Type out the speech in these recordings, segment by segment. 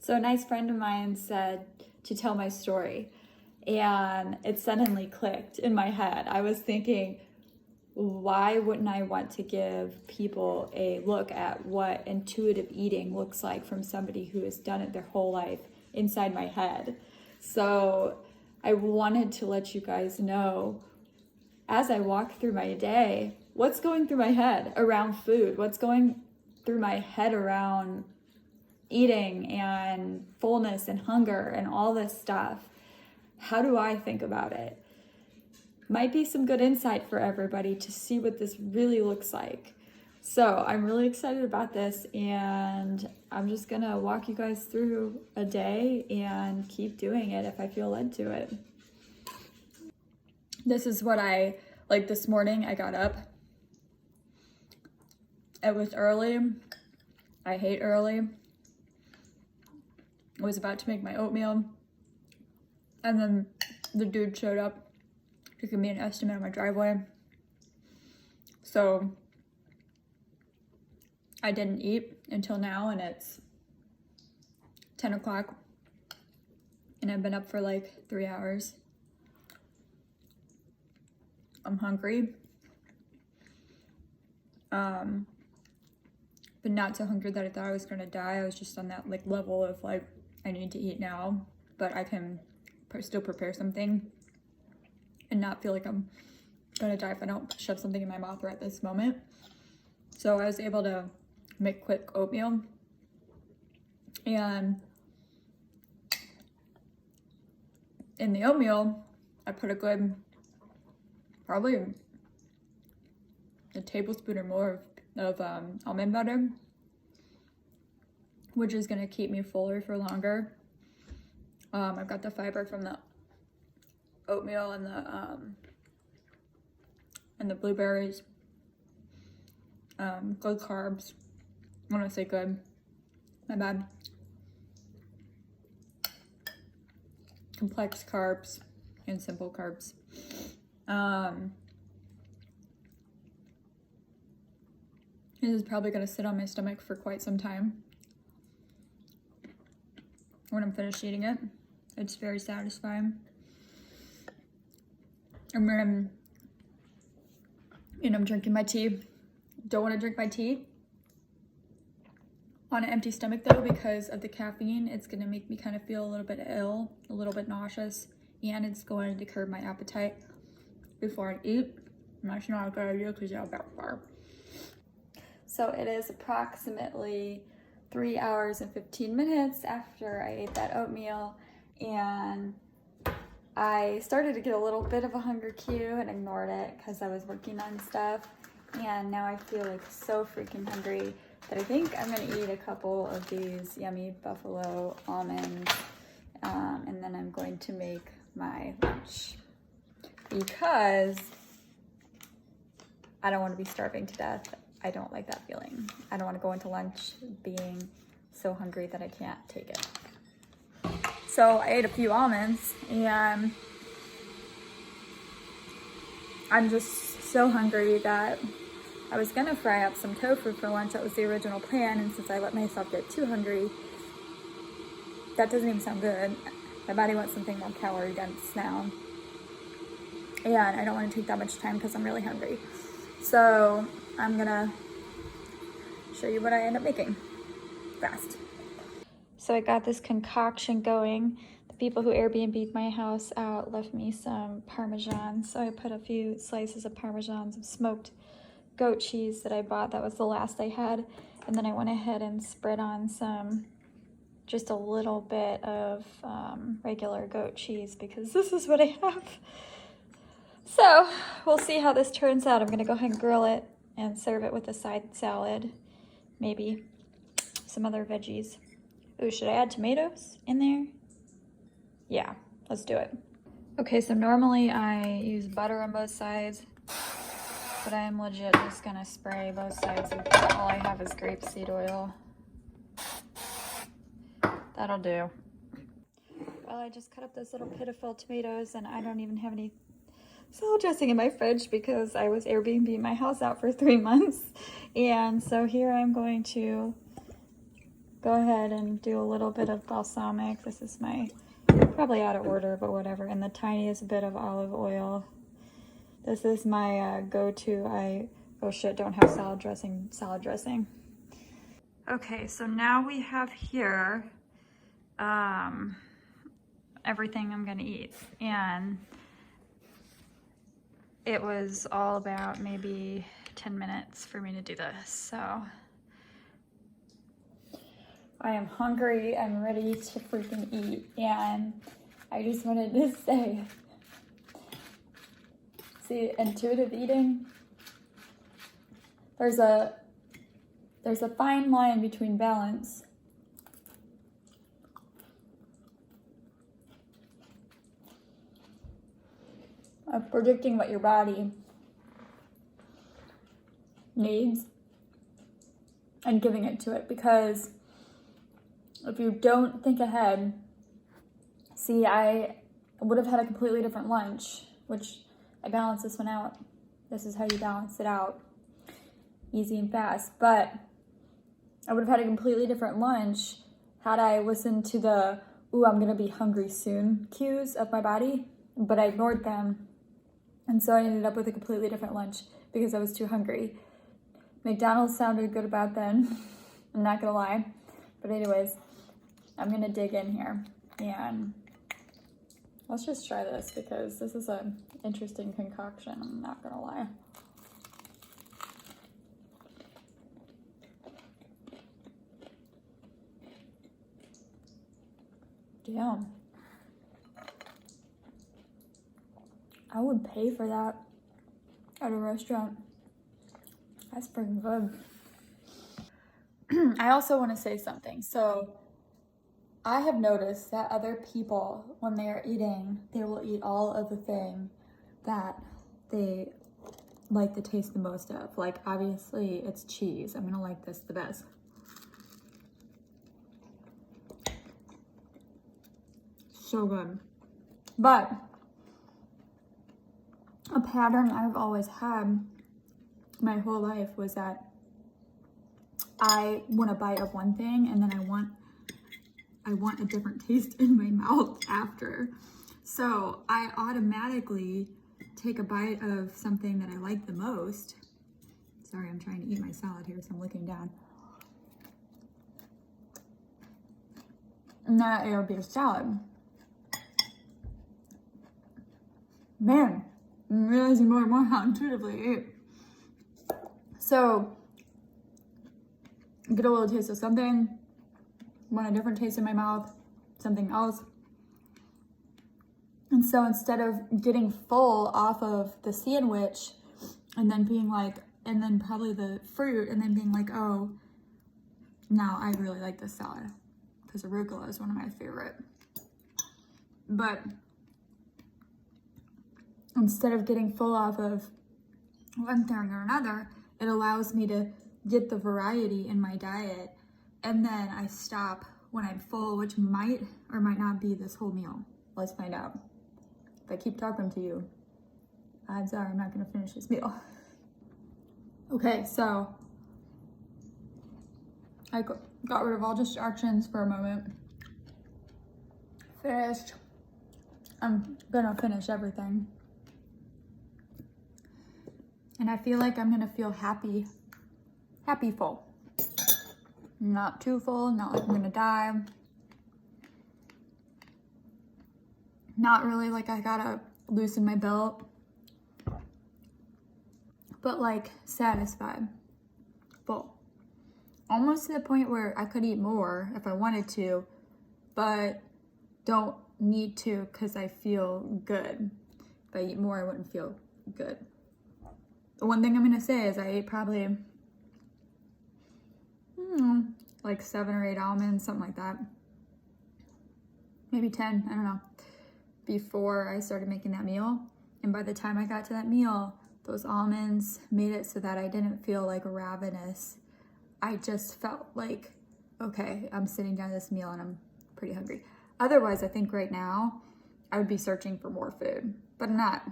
So a nice friend of mine said to tell my story, and it suddenly clicked in my head. I was thinking, why wouldn't I want to give people a look at what intuitive eating looks like from somebody who has done it their whole life inside my head? So I wanted to let you guys know, as I walk through my day, what's going through my head around food, what's going through my head around eating and fullness and hunger and all this stuff. How do I think about it? Might be some good insight for everybody to see what this really looks like. So I'm really excited about this, and I'm just gonna walk you guys through a day and keep doing it if I feel led to it. This is what I like. This morning I got up. It was early. I hate early. I was about to make my oatmeal, and then the dude showed up to give me an estimate on my driveway. So I didn't eat until now, and it's 10 o'clock, and I've been up for like 3 hours. I'm hungry, but not so hungry that I thought I was gonna die. I was just on that like level of like, I need to eat now, but I can still prepare something and not feel like I'm gonna die if I don't shove something in my mouth right this moment. So I was able to make quick oatmeal, and in the oatmeal I put a good, probably a tablespoon or more of almond butter, which is gonna keep me fuller for longer. I've got the fiber from the oatmeal and the blueberries. Good carbs. I want to say good. My bad. Complex carbs and simple carbs. This is probably going to sit on my stomach for quite some time. When I'm finished eating it, it's very satisfying. And when I'm drinking my tea, don't want to drink my tea on an empty stomach though, because of the caffeine. It's going to make me kind of feel a little bit ill, a little bit nauseous, and it's going to curb my appetite before I eat. And that's not a good idea because you'll backfire. So it is approximately 3 hours and 15 minutes after I ate that oatmeal, and I started to get a little bit of a hunger cue and ignored it because I was working on stuff, and now I feel like so freaking hungry that I think I'm gonna eat a couple of these yummy buffalo almonds, and then I'm going to make my lunch because I don't want to be starving to death. I don't like that feeling. I don't want to go into lunch being so hungry that I can't take it. So I ate a few almonds, and I'm just so hungry that I was gonna fry up some tofu for lunch. That was the original plan, and since I let myself get too hungry, that doesn't even sound good. My body wants something more calorie dense now, and I don't want to take that much time because I'm really hungry. So I'm gonna show you what I end up making fast. So I got this concoction going. The people who Airbnb'd my house out left me some Parmesan. So I put a few slices of Parmesan, some smoked goat cheese that I bought. That was the last I had. And then I went ahead and spread on just a little bit of regular goat cheese because this is what I have. So we'll see how this turns out. I'm gonna go ahead and grill it and serve it with a side salad, maybe some other veggies. Ooh, should I add tomatoes in there? Yeah, let's do it. Okay, so normally I use butter on both sides, but I am legit just gonna spray both sides with all I have is grapeseed oil. That'll do. Well, I just cut up those little pitiful tomatoes, and I don't even have any salad dressing in my fridge because I was Airbnb my house out for 3 months. And so here I'm going to go ahead and do a little bit of balsamic. This is my, probably out of order, but whatever. And the tiniest bit of olive oil. This is my go-to. Oh shit, don't have salad dressing. Okay, so now we have here everything I'm gonna eat. And it was all about maybe 10 minutes for me to do this, so. I am hungry, I'm ready to freaking eat, and I just wanted to say, see, intuitive eating, there's a fine line between balance of predicting what your body needs and giving it to it, because if you don't think ahead, see, I would have had a completely different lunch, which I balanced this one out. This is how you balance it out, easy and fast. But I would have had a completely different lunch had I listened to the, ooh, I'm gonna be hungry soon cues of my body, but I ignored them. And so I ended up with a completely different lunch because I was too hungry. McDonald's sounded good about then, I'm not gonna lie. But anyways, I'm gonna dig in here and let's just try this because this is an interesting concoction, I'm not gonna lie. Damn. I would pay for that at a restaurant. That's pretty good. I also want to say something. So I have noticed that other people, when they are eating, they will eat all of the thing that they like the taste the most of. Like, obviously it's cheese. I'm gonna like this the best. So good. But a pattern I've always had my whole life was that I want a bite of one thing and then I want a different taste in my mouth after. So I automatically take a bite of something that I like the most. Sorry, I'm trying to eat my salad here, so I'm looking down. And then it'll be a salad. Man, I'm realizing more and more how intuitively I eat. So, get a little taste of something, want a different taste in my mouth, something else. And so instead of getting full off of the sandwich and then being like, and then probably the fruit and then being like, oh, no, I really like this salad because arugula is one of my favorite. But instead of getting full off of one thing or another, it allows me to get the variety in my diet, and then I stop when I'm full, which might or might not be this whole meal. Let's find out. If I keep talking to you, odds are I'm not gonna finish this meal. Okay, so I got rid of all distractions for a moment. Finished. I'm gonna finish everything. And I feel like I'm gonna feel happy full. Not too full, not like I'm gonna die. Not really like I gotta loosen my belt. But like satisfied, full. Almost to the point where I could eat more if I wanted to, but don't need to because I feel good. If I eat more, I wouldn't feel good. The one thing I'm gonna say is I ate probably like 7 or 8 almonds, something like that. Maybe 10, I don't know, before I started making that meal. And by the time I got to that meal, those almonds made it so that I didn't feel like ravenous. I just felt like, okay, I'm sitting down to this meal and I'm pretty hungry. Otherwise, I think right now I would be searching for more food, but I'm not.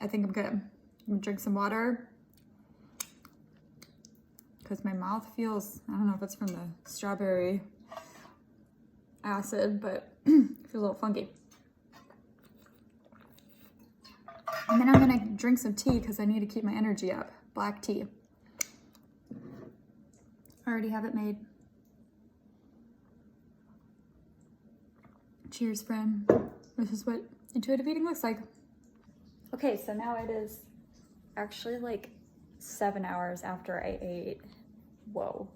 I think I'm good. I'm gonna drink some water because my mouth feels, I don't know if it's from the strawberry acid, but it feels a little funky. And then I'm gonna drink some tea because I need to keep my energy up. Black tea. I already have it made. Cheers, friend. This is what intuitive eating looks like. Okay, so now it is actually like 7 hours after I ate. Whoa.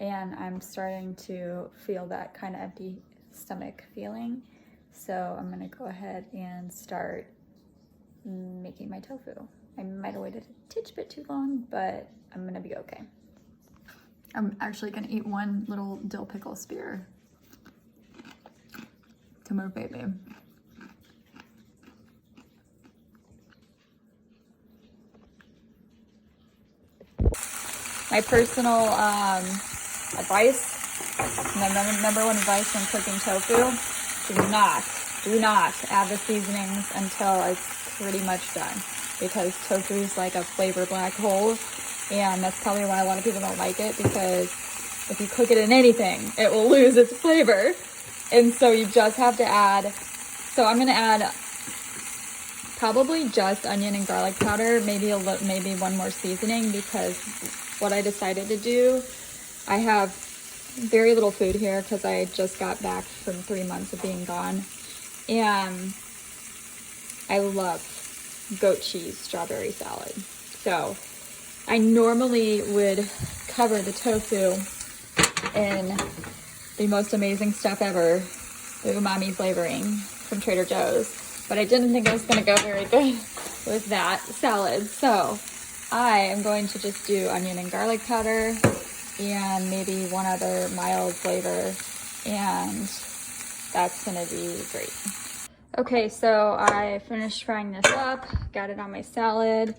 And I'm starting to feel that kind of empty stomach feeling. So I'm gonna go ahead and start making my tofu. I might have waited a titch bit too long, but I'm gonna be okay. I'm actually gonna eat one little dill pickle spear to motivate me. My personal advice, my number one advice when cooking tofu, do not add the seasonings until it's pretty much done, because tofu is like a flavor black hole, and that's probably why a lot of people don't like it, because if you cook it in anything, it will lose its flavor. And so you just have to add, so I'm gonna add probably just onion and garlic powder, maybe one more seasoning, because what I decided to do, I have very little food here because I just got back from 3 months of being gone, and I love goat cheese strawberry salad. So I normally would cover the tofu in the most amazing stuff ever, the umami flavoring from Trader Joe's, but I didn't think it was gonna go very good with that salad. So I am going to just do onion and garlic powder and maybe one other mild flavor, and that's gonna be great. Okay, so I finished frying this up, got it on my salad.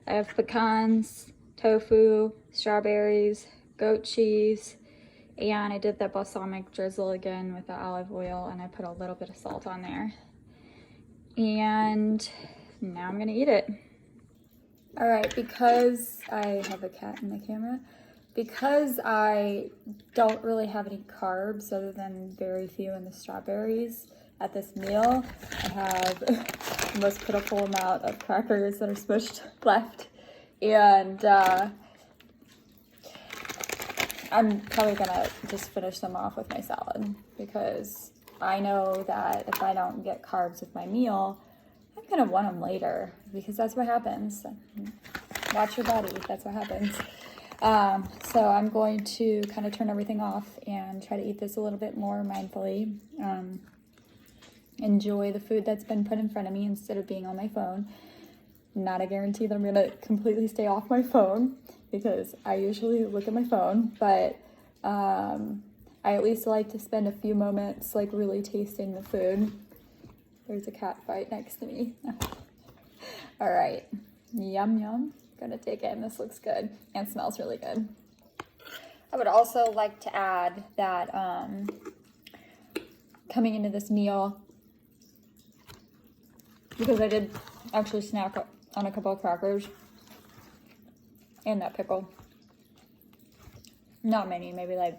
I have pecans, tofu, strawberries, goat cheese, and I did that balsamic drizzle again with the olive oil, and I put a little bit of salt on there. And now I'm gonna eat it. All right, because I have a cat in the camera, because I don't really have any carbs other than very few in the strawberries at this meal, I have the most pitiful amount of crackers that are smushed left, and I'm probably gonna just finish them off with my salad, because I know that if I don't get carbs with my meal, I'm gonna want them later, because that's what happens. Watch your body, that's what happens. So I'm going to kind of turn everything off and try to eat this a little bit more mindfully. Enjoy the food that's been put in front of me instead of being on my phone. Not a guarantee that I'm gonna completely stay off my phone, because I usually look at my phone, but I at least like to spend a few moments like really tasting the food. There's a cat fight next to me. All right, yum yum. Gonna take it, and this looks good and smells really good. I would also like to add that coming into this meal, because I did actually snack on a couple of crackers and that pickle. Not many, maybe like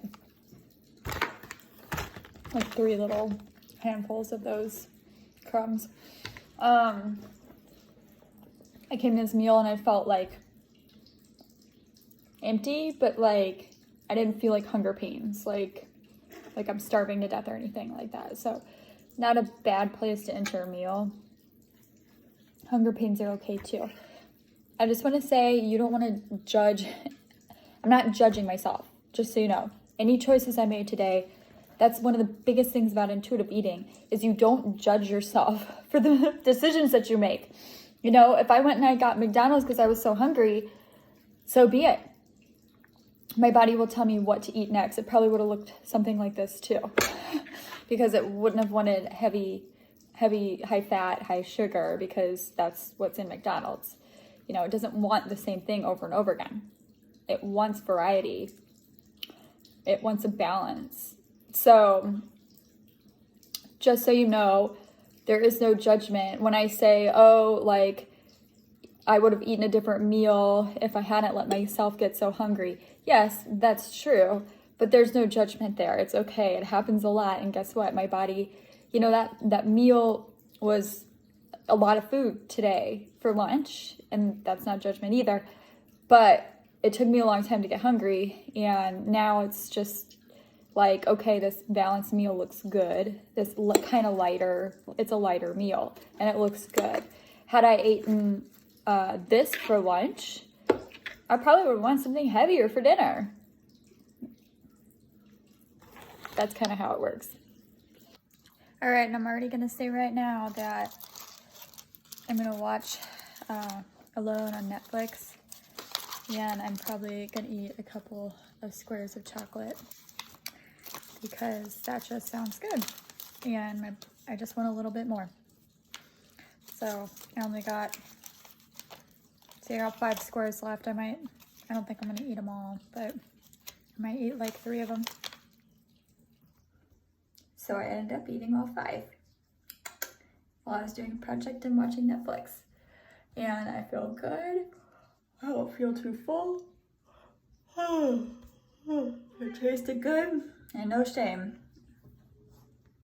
3 little handfuls of those crumbs. I came to this meal and I felt like empty, but like I didn't feel like hunger pains, like I'm starving to death or anything like that. So not a bad place to enter a meal. Hunger pains are okay too. I just want to say, you don't want to judge. I'm not judging myself, just so you know. Any choices I made today, that's one of the biggest things about intuitive eating, is you don't judge yourself for the decisions that you make. You know, if I went and I got McDonald's because I was so hungry, so be it. My body will tell me what to eat next. It probably would have looked something like this too, because it wouldn't have wanted heavy, high fat, high sugar, because that's what's in McDonald's. You know, it doesn't want the same thing over and over again. It wants variety. It wants a balance. So just so you know, there is no judgment when I say, oh, like I would have eaten a different meal if I hadn't let myself get so hungry. Yes, that's true. But there's no judgment there. It's okay. It happens a lot. And guess what? My body, you know, that meal was a lot of food today for lunch, and that's not judgment either. But it took me a long time to get hungry, and now it's just like, okay, this balanced meal looks good. This kind of lighter, it's a lighter meal, and it looks good. Had I eaten this for lunch, I probably would want something heavier for dinner. That's kind of how it works. All right, and I'm already gonna say right now that I'm gonna watch Alone on Netflix, and I'm probably gonna eat a couple of squares of chocolate because that just sounds good, and I just want a little bit more. So I only got, I got 5 squares left. I don't think I'm gonna eat them all, but I might eat like 3 of them. So I ended up eating all 5 while I was doing a project and watching Netflix. And I feel good. I don't feel too full. It tasted good and no shame.